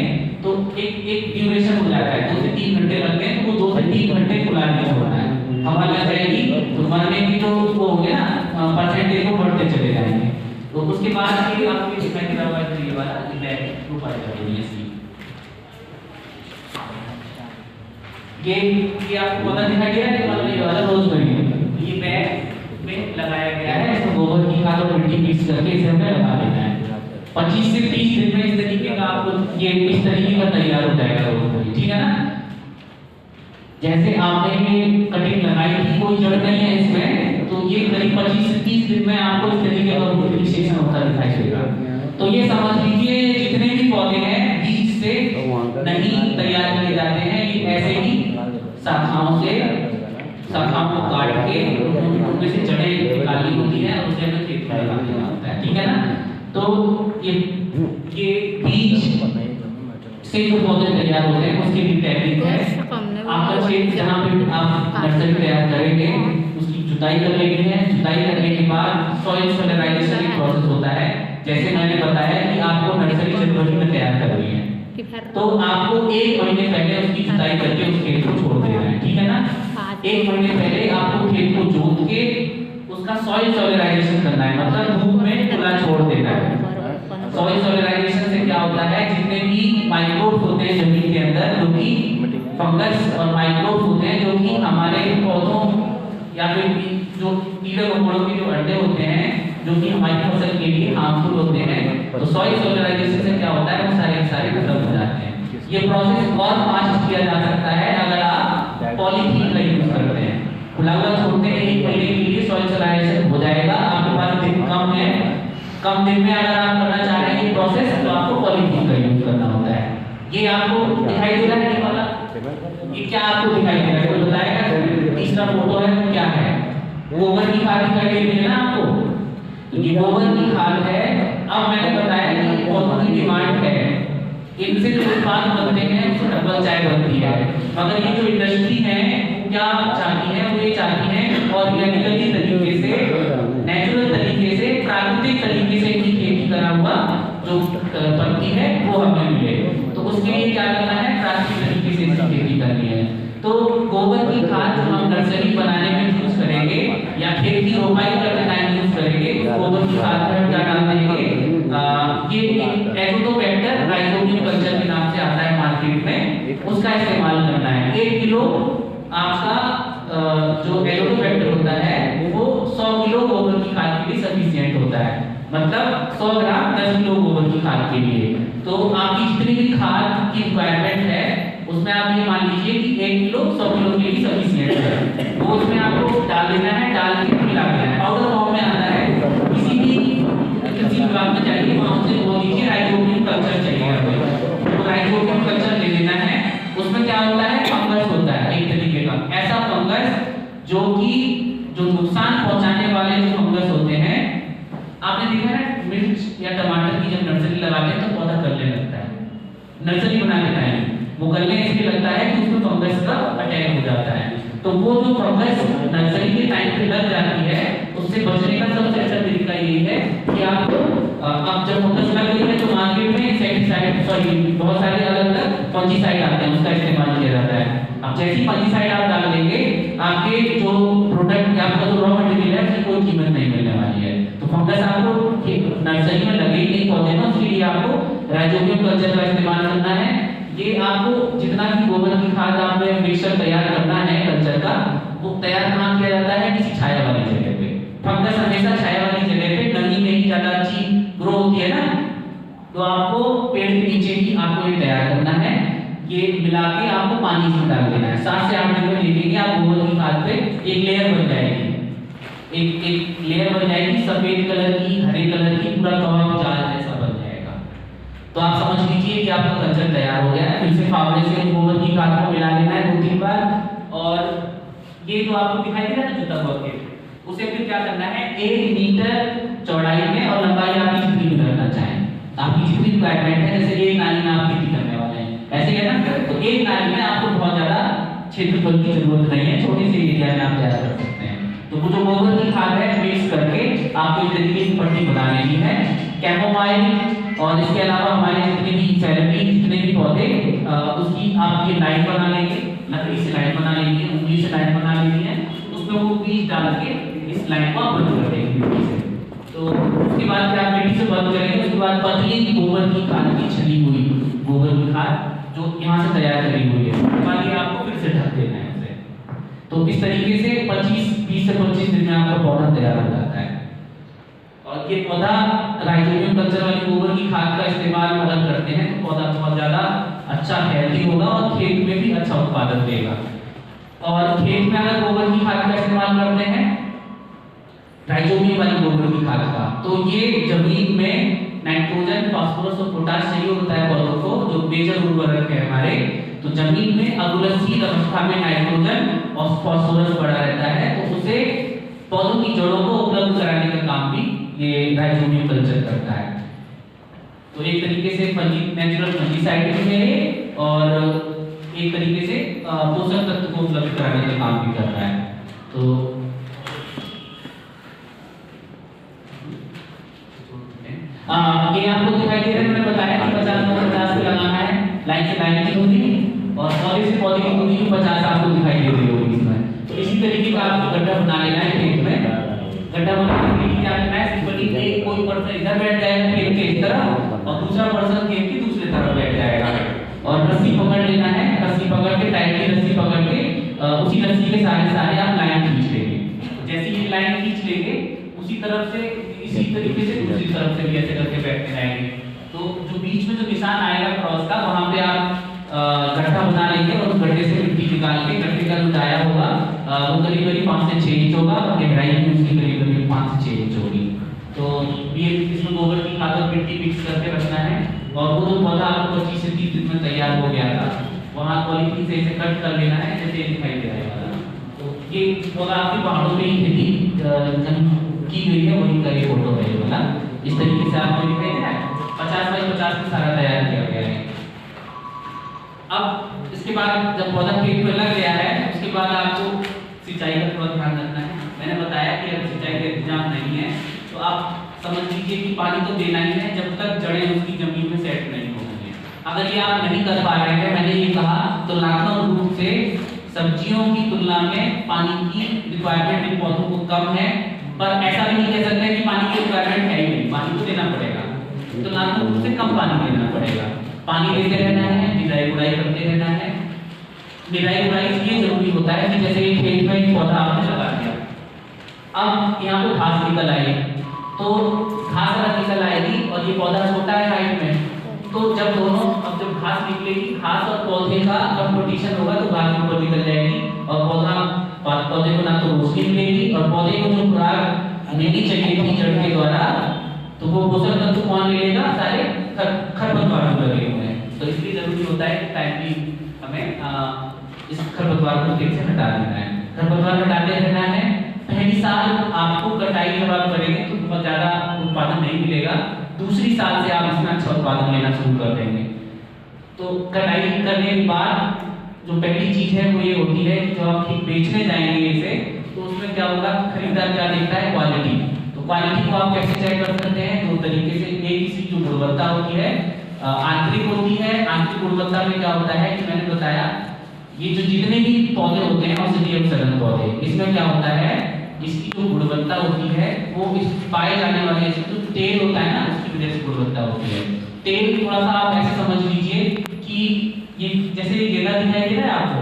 तो एक ड्यूरेशन हो जाता है, 2 से 3 घंटे लगते हैं, तो वो 2 से 3 घंटे खुला नहीं छोड़ना है। हवा लग जाएगी तो मरने की जो वो हो गया ना परसेंटेज वो बढ़ते चले जाएंगे। तो उसके बाद ये आपको दिखाई दे रहा है ये वाला बैग रोपाई करनी है इसकी, ये आपको पता दिखाई दे रहा है, मतलब ये वाला रोजमेरी ये बैग में लगाया गया है, इसको गोबर की खाद और मिट्टी मिक्स करके इसे हमें लगा देना है। 25 से 30 दिन में इस तरीके का आपको ये इस तरीके का तैयार हो जाएगा रोजमेरी, ठीक है ना। जैसे आपने ये कटिंग लगाई थी, कोई जड़ नहीं है इसमें, तो ये करीब 25 से 30 दिन में आपको इस तरीके का मल्टीप्लिकेशन होता दिखाई देगा। तो ये समझ लीजिए जितने भी पौधे हैं बीज से नहीं तैयार किए जाते हैं, ये ऐसे ही शाखाओं को काट के उनमें से जड़ें निकाली होती है और उसे हमें खेत में लगा देना होता है, ठीक है ना। तो ये बीज से जो पौधे तैयार होते हैं उसकी भी टेक्निक है। आपका क्षेत्र जहाँ पे आप नर्सरी तैयार करेंगे उसकी जुताई कर लेनी है, जुताई करने के बाद सॉइल सोलराइजेशन एक प्रोसेस होता है। जैसे मैंने बताया कि आपको नर्सरी जनवरी में तैयार करनी है, तो आपको 1 महीने पहले उसकी जुताई करके उस खेत को छोड़ देना है, ठीक है ना। 1 महीने पहले आपको खेत को जोत के उसका सॉइल सोलराइजेशन करना है, मतलब धूप में खुला छोड़ देना है। सॉइल सोलराइजेशन से क्या होता है, जितने भी माइक्रोब्स होते हैं जमीन के अंदर, जो कि फंगस और माइक्रोब्स होते हैं जो कि हमारे पौधों या फिर जो कीड़े मकोड़ों के जो अंडे होते हैं जो कि हमारी फसल के लिए हार्मफुल होते हैं, तो सॉइल सोलराइजेशन से क्या होता है वो सारे खत्म हो जाते हैं। ये प्रोसेस और फास्ट किया जा सकता है अगर आप पॉलीथीन का यूज करते हैं। खुला हुआ छोड़ते हैं 1 महीने के लिए, सॉइल सोलराइजेशन हो जाएगा। आपके पास दिन कम है, कम दिन में अगर आप करना चाह रहे हैं ये प्रोसेस, तो आपको पॉलीथीन का यूज करना होता है। ये आपको दिखाई दे रहा है ये वाला, ये क्या आपको दिखाई दे रहा है कोई बताएगा? तीसरा फोटो है वो क्या है? गोबर की खाद दिखाई दे रही है ना आपको, तो ये गोबर की खाद है। अब मैंने बताया कि पौधों की डिमांड है, इनसे जो उत्पाद बनते हैं उससे डबल चाय बनती है, मगर ये जो इंडस्ट्री है क्या चाहती है, वो ये चाहती है ऑर्गेनिकली तरीके से, नेचुरल तरीके से, प्राकृतिक तरीके से इनकी खेती करा हुआ जो पत्ती है वो हमें मिले। तो उसके लिए क्या करना है, प्राकृतिक तरीके से इसकी खेती करनी है। तो गोबर की खाद जो हम नर्सरी बनाने में यूज करेंगे या खेत की रोपाई करते टाइम यूज करेंगे, गोबर की खाद में हम क्या डाल देंगे, ये एजोटोबैक्टर राइजोबियम कल्चर के नाम से आता है मार्केट में, उसका इस्तेमाल करना है। 1 किलो आपका जो एजोटोबैक्टर होता है वो 100 किलो गोबर की खाद के लिए सफिशिएंट होता है, मतलब 100 ग्राम 10 किलो गोबर की खाद के लिए। तो आपकी जितनी भी खाद की रिक्वायरमेंट है उसमें आप ये मान लीजिए कि 1 किलो 100 किलो के लिए सफिशिएंट है, वो उसमें आपको डाल देना है, डाल के मिला देना है। पाउडर फॉर्म में आता है, किसी भी कृषि विभाग में जाइए वहाँ से बोल दीजिए राइजोबियम कल्चर चाहिए हमें, तो राइजोबियम कल्चर ले लेना है। उसमें क्या होता है, फंगस होता है एक तरीके का, ऐसा फंगस जो भी जो नुकसान पहुंचाने वाले जो फंगस होते हैं, आपने देखा है मिर्च या टमाटर की जब नर्सरी लगाते हैं तो पौधा गलने लगता है, नर्सरी बनाने टाइम वो गलने इसलिए लगता है कि उसमें फंगस का अटैक हो जाता है। तो वो जो फंगस नर्सरी के टाइम पे लग जाती है, उससे बचने का सबसे अच्छा तरीका यही है कि आप अब जब फंगस लग गई है तो मार्केट में इंसेक्टिसाइड बहुत सारे अलग अलग फंजीसाइड आते हैं, उसका इस्तेमाल किया जाता है। अब जैसी फंजीसाइड आप डाल देंगे, आपके जो प्रोडक्ट या आपका जो रॉ मटेरियल है उसकी कोई कीमत नहीं मिलने वाली है। तो फंगस आपको नर्सरी में लगे ही नहीं पौधे में, उसके लिए आपको राइजोबियम कल्चर का इस्तेमाल करना है। ये आपको जितना भी गोबर की खाद आपने मिक्सचर तैयार करना है कल्चर का, वो तैयार कहाँ किया जाता है? किसी छाया वाली जगह पे। फंगस हमेशा छाया वाली जगह पे, नमी में ही ज्यादा अच्छी ग्रो होती है ना, तो आपको पेड़ के नीचे ही आपको ये तैयार करना है। ये मिला के आपको पानी में डाल देना है। 7 से 8 दिन में देखेंगे आप गोबर की खाद पे एक लेयर बन जाएगी, एक लेयर बन जाएगी सफेद कलर की, हरे कलर की, पूरा कवर जाल जैसा बन जाएगा। तो आप समझ लीजिए कि आपका कल्चर तैयार हो गया है। फिर से फावड़े से गोबर की खाद को मिला लेना है 2-3 बार, और ये जो आपको दिखाई दे रहा है ना जुता हुआ, उसे फिर क्या करना है, 1 मीटर चौड़ाई में और लंबाई आपकी जितनी भी रखना चाहें, आपकी जितनी रिक्वायरमेंट है, जैसे एक नाली में आप खेती करने वाले हैं ऐसे है ना, तो एक नाली में आपको बहुत ज्यादा क्षेत्रफल की जरूरत नहीं है, छोटे से एरिया में आप तैयार कर सकते हैं। तो वो जो गोबर की खाद है मिक्स करके आपको इस तरीके की पट्टी बना लेनी है। कैमोमाइल और इसके अलावा हमारे जितने भी सेलेरी, जितने भी पौधे, उसकी आप ये लाइन बना लेंगे, लकड़ी से लाइन बना लेंगे, उंगली से लाइन बना लेनी है, उसमें वो बीज डाल के इस लाइन को आप बंद कर देंगे मिट्टी से। तो उसके बाद क्या आप मिट्टी से बंद करेंगे, उसके बाद पतली गोबर की खाद की छली हुई गोबर की खाद जो यहाँ से तैयार करी हुई है, वाली आपको फिर से ढक देना है उसे। तो इस तरीके से 20 से 25 दिन में आपका पौधा तैयार हो जाता है। और ये पौधा राइजोबियम कल्चर वाली गोबर की खाद का इस्तेमाल अगर करते हैं तो पौधा बहुत ज्यादा अच्छा हेल्दी होगा और खेत में भी अच्छा उत्पादन देगा। और खेत में अगर गोबर की खाद का इस्तेमाल करते हैं, राइजोबियम वाली गोबर की खाद का, तो ये जमीन में नाइट्रोजन, फास्फोरस और पोटाश चाहिए होता है पौधों को, जो मेजर उर्वरक है हमारे। तो जमीन में अगुलशील अवस्था में नाइट्रोजन और फास्फोरस बढ़ा रहता है, तो उसे पौधों की जड़ों को उपलब्ध कराने का काम भी ये राइजोबियम कल्चर करता है। तो एक तरीके से नेचुरल फंजीसाइड भी है और एक तरीके से पोषक तत्व को उपलब्ध कराने का काम भी कर रहा है। तो ये आपको दिखाई दे रहा है, मैंने बताया कि 50 पे लगाना है, लाइन से लाइन की दूरी और पौधे से पौधे की दूरी 50 आपको दिखाई दे रही होगी इसमें। तो इसी तरीके का आपको गड्ढा बना लेना है खेत में। गड्ढा बनाने के लिए क्या करना है, सिंपली एक कोई पर्सन इधर बैठ जाएगा खेत के इस तरफ और दूसरा पर्सन खेत की दूसरी तरफ बैठ जाएगा और रस्सी पकड़ लेना है। रस्सी पकड़ के टाइटली रस्सी पकड़ के उसी रस्सी के सारे आप लाइन खींच लेंगे। जैसे ही लाइन खींच लेंगे उसी तरफ से इसी तरीके से दूसरी तरफ से भी ऐसे करके बैठते रहेंगे। तो जो बीच में जो निशान आएगा क्रॉस का, वहां पे आप गड्ढा बना लेंगे और उस गड्ढे से मिट्टी निकाल के गड्ढे का जो दाया होगा वो करीब 5 से 6 इंच होगा और गहराई भी उसकी करीब 5 से 6 इंच होगी। तो ये इसमें गोबर की खाद और मिट्टी मिक्स करके रखना है। और वो जो पौधा आपको 25 से 30 दिन में तैयार हो गया था, वहाँ पॉलीथीन से इसे कट कर लेना है, जैसे दिखाई दे रहा है। तो ये पौधा आपके पहाड़ों में ही खेती की गई है, वही का ये फोटो है ये वाला। इस तरीके से आपको दिखाई दे रहा है, 50 बाई 50 में सारा तैयार किया गया है। अब इसके बाद जब पौधा खेत में लग गया है, उसके बाद आपको सिंचाई का थोड़ा ध्यान रखना है। मैंने बताया कि अगर सिंचाई का इंतजाम नहीं है तो आप समझ लीजिए कि पानी तो देना ही है जब तक जड़ें उसकी जमीन में सेट नहीं होंगी। अगर ये आप नहीं कर पा रहे हैं, मैंने ये कहा, तो तुलनात्मक रूप से सब्जियों की तुलना में पानी की रिक्वायरमेंट इन पौधों को कम है, पर ऐसा भी नहीं कह सकते कि पानी की रिक्वायरमेंट है ही नहीं, पानी तो देना पड़ेगा। तुलनात्मक रूप से कम पानी देना पड़ेगा, पानी देते रहना है, निराई गुड़ाई करते रहना है। निराई गुड़ाई इसलिए जरूरी होता है कि जैसे खेत में एक पौधा आपने लगा दिया, अब यहाँ पे घास निकल आई, तो घास अगर निकल आएगी और ये पौधा छोटा है हाइट में, तो जब दोनों अब जब घास निकलेगी, घास और पौधे का कंपटीशन होगा तो घास ऊपर निकल जाएगी और पौधे को ना तो रोशनी मिलेगी और पौधे को जो खुराक मिलनी चाहिए थी जड़ के द्वारा, तो वो पोषक तत्व कौन मिलेगा, सारे खरपतवार लगे हुए हैं। तो इसलिए जरूरी होता है कि टाइमली हमें इस खरपतवार को खेत से हटा देना है। खरपतवार हटाते रहना है। पहली साल आपको कटाई जब आप करेंगे तो बहुत ज़्यादा उत्पादन नहीं मिलेगा, दूसरी साल से आप इसमें अच्छा उत्पादन लेना शुरू कर देंगे। तो कटाई करने के बाद जो पहली चीज़ है वो ये होती है कि जब आप ठीक बेचने जाएंगे इसे, तो उसमें क्या होगा, खरीदार क्या देखता है, क्वालिटी। तो क्वालिटी को आप कैसे चेक कर सकते हैं, दो तरीके से। एक इसकी जो गुणवत्ता होती है आंतरिक होती है। आंतरिक गुणवत्ता में क्या होता है कि मैंने बताया ये जो जितने भी पौधे होते हैं औषधीय सघन पौधे, इसमें क्या होता है, इसकी जो गुणवत्ता होती है वो इस पाए जाने वाले जो तेल होता है ना, उसकी वजह से गुणवत्ता होती है। तेल थोड़ा सा आप ऐसे समझ लीजिए कि ये जैसे गेंदा दिखाई दे रहा है आपको,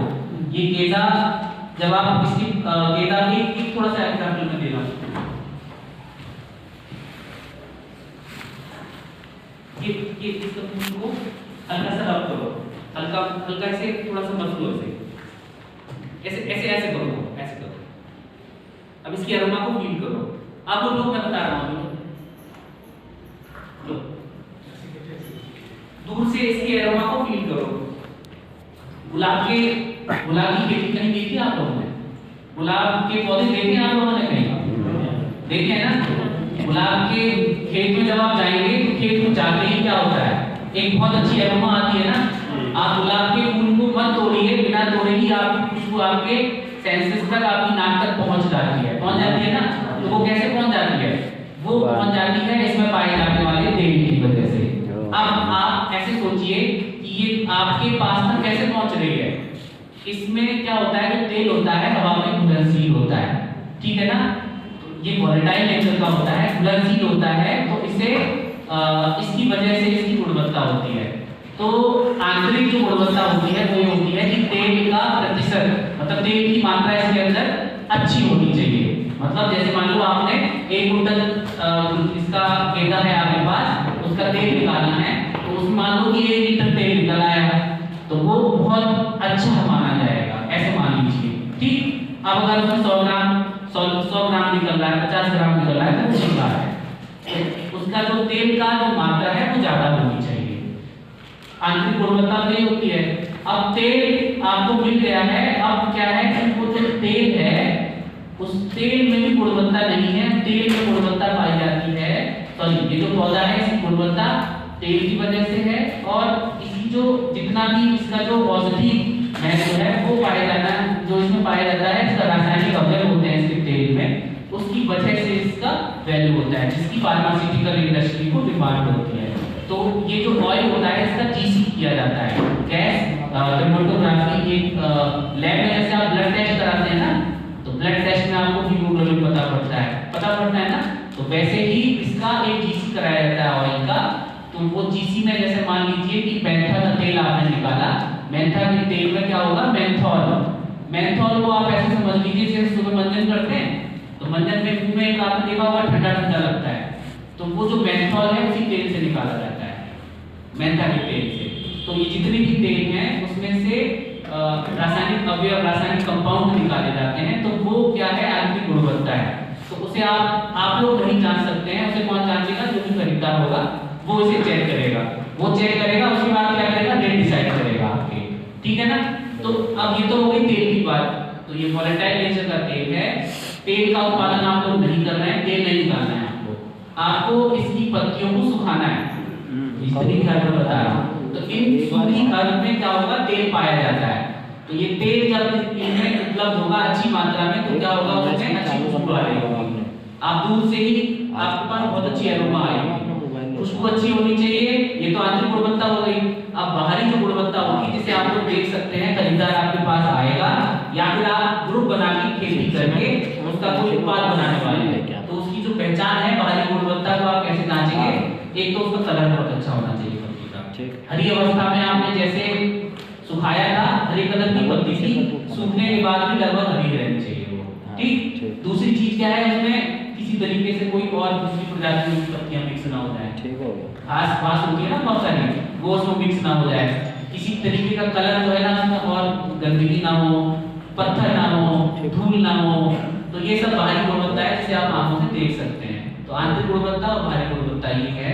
ये गेंदा जब आप इसकी गेंदा की थोड़ा सा एग्जाम्पल में दे रहा हूँ। ये इसको हल्का सा रब करो, हल्का हल्का से थोड़ा सा मसलो ऐसे ऐसे ऐसे ऐसे करो, ऐसे करो। अब इसकी अरोमा को फील करो। आप लोग मैं बता रहा हूँ, दूर से इसकी अरोमा को फील करो। गुलाब की खेती कहीं देखी आप लोगों ने? गुलाब के पौधे देखे आप लोगों ने कहीं? देखे हैं ना? गुलाब के खेत में जब आप जाएंगे तो खेत में जाते ही क्या होता है, एक बहुत अच्छी अरोमा आती है ना। आप गुलाब के फूल को मत तोड़िए, बिना तोड़े ही आपकी खुशबू आपके सेंसेस तक, आपकी नाक तक पहुंच जाती है ना। तो वो कैसे पहुंच जाती है? वो पहुंच जाती है इसमें पाए जाने वाले तेल की वजह से। अब आप ऐसे सोचिए कि ये आपके पास तक कैसे पहुंच रही है। इसमें क्या होता है, जो तेल होता है हवा में घुलनशील होता है, ठीक है ना। ये वोलेटाइल नेचर का होता है, घुलनशील होता है, तो इसे इसकी वजह से इसकी गुणवत्ता होती है। तो आंतरिक जो गुणवत्ता होती है वो होती है कि तेल का प्रतिशत, मतलब तेल की मात्रा इसके अंदर अच्छी होनी चाहिए। मतलब जैसे मान लो आपने 1 कुंटल इसका गेंदा है आपके पास, उसका तेल निकालना है, तो उसमें मान लो कि 1 लीटर तेल निकल आया, तो वो बहुत अच्छा माना जाएगा, ऐसे मान लीजिए, ठीक। अब अगर उसमें 100 ग्राम निकल रहा है, 50 ग्राम निकल रहा है, तो ठीक है, उसका जो तेल का जो मात्रा है वो ज्यादा होनी चाहिए। आंतरिक गुणवत्ता तो ये होती है। अब तेल आपको मिल गया है, अब क्या है कि वो जो तेल है उस तेल में भी गुणवत्ता नहीं है। तेल में गुणवत्ता पाई जाती है, सॉरी ये जो पौधा है इसकी गुणवत्ता तेल की वजह से है, और इसकी जो जितना भी इसका जो औषधि महत्व है वो पाया जाना, जो इसमें पाया जाता है, इसका रासायनिक अवयव होते हैं इसके तेल में, उसकी वजह से इसका वैल्यू होता है, जिसकी फार्मास्यूटिकल इंडस्ट्री को डिमांड होती है। तो ये जो ऑयल होता है इसका जीसी किया जाता है, गैस क्रोमेटोग्राफी। एक लैब में जैसे आप ब्लड टेस्ट कराते हैं ना, तो ब्लड टेस्ट में आपको हीमोग्लोबिन पता पड़ता है ना, तो वैसे ही इसका एक जीसी कराया जाता है ऑयल का। तो वो जीसी में जैसे मान लीजिए कि मेंथा का तेल आपने निकाला, मेंथा के तेल में क्या होगा, मेंथॉल को आप ऐसे समझ लीजिए जैसे सुबह मंजन करते हैं, तो मंजन में मुंह में आपने देखा होगा ठंडा ठंडा लगता है, तो वो जो मेंथॉल है उसी तेल से निकाला जाता है, मेंथा के तेल से। तो ये जितने भी तेल हैं उसमें से रासायनिक अवयव, रासायनिक कंपाउंड निकाले जाते हैं, तो वो क्या है, आंतरिक गुणवत्ता है। तो उसे आप लोग नहीं जान सकते हैं, उसे कौन जानेगा, जो भी खरीदार होगा वो इसे चेक करेगा, उसके बाद क्या करेगा, रेट डिसाइड करेगा आपके, ठीक है ना। तो अब ये तो हो गई तेल की बात। तो ये वोलेटाइल नेचर का तेल है, तेल का उत्पादन आप लोग नहीं कर रहे हैं, तेल नहीं निकालना है आपको इसकी पत्तियों को सुखाना है, इस तरीके से बता रहा हूँ। तो इन सूखी अर्थ में क्या होगा, तेल पाया जाता है। तो ये तेल जब इनमें उपलब्ध होगा अच्छी मात्रा में, तो क्या होगा, उसमें अच्छी खुशबू आ रही होगी। आप दूर से ही आपके पास बहुत अच्छी अरोमा आएगी, खुशबू अच्छी होनी चाहिए। ये तो आंतरिक गुणवत्ता हो गई। अब बाहरी जो गुणवत्ता होगी, जिसे आप लोग देख सकते हैं, खरीदार आपके पास आएगा या फिर आप ग्रुप बना के खेती करके उसका कोई उत्पाद बनाने वाले हैं, तो उसकी जो पहचान है बाहरी गुणवत्ता को आप कैसे जांचेंगे, एक तो उसका कलर बहुत अच्छा होना चाहिए पत्ती का। हरी अवस्था में आपने जैसे सुखाया था, हरे कलर की पत्ती थी, सूखने के बाद भी लगभग हरी रहनी चाहिए वो, ठीक। दूसरी चीज क्या है, उसमें किसी तरीके से कोई और दूसरी प्रजाति की पत्तियां मिक्स ना हो जाए, ठीक हो गया। आस-पास होती है ना बहुत सारी, वो उसमें मिक्स ना हो जाए। किसी तरीके का कलर जो है ना उसमें और गंदगी ना हो, पत्थर ना हो, धूल ना हो, तो ये सब बाहरी गुणवत्ता है जिसे आप आंखों से देख सकते हैं। तो आंतरिक गुणवत्ता और बाहरी गुणवत्ता ये है।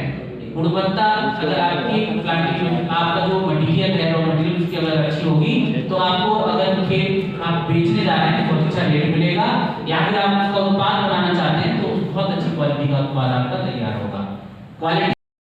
गुणवत्ता अगर आपकी प्लांटेशन, आपका जो मटेरियल है, रॉ मटेरियल उसकी अगर अच्छी होगी, तो आपको अगर खेत आप बेचने जा रहे हैं तो अच्छा रेट मिलेगा, या फिर आप उसका उत्पाद बनाना चाहते हैं तो बहुत अच्छी क्वालिटी का उत्पाद आपका तैयार होगा। क्वालिटी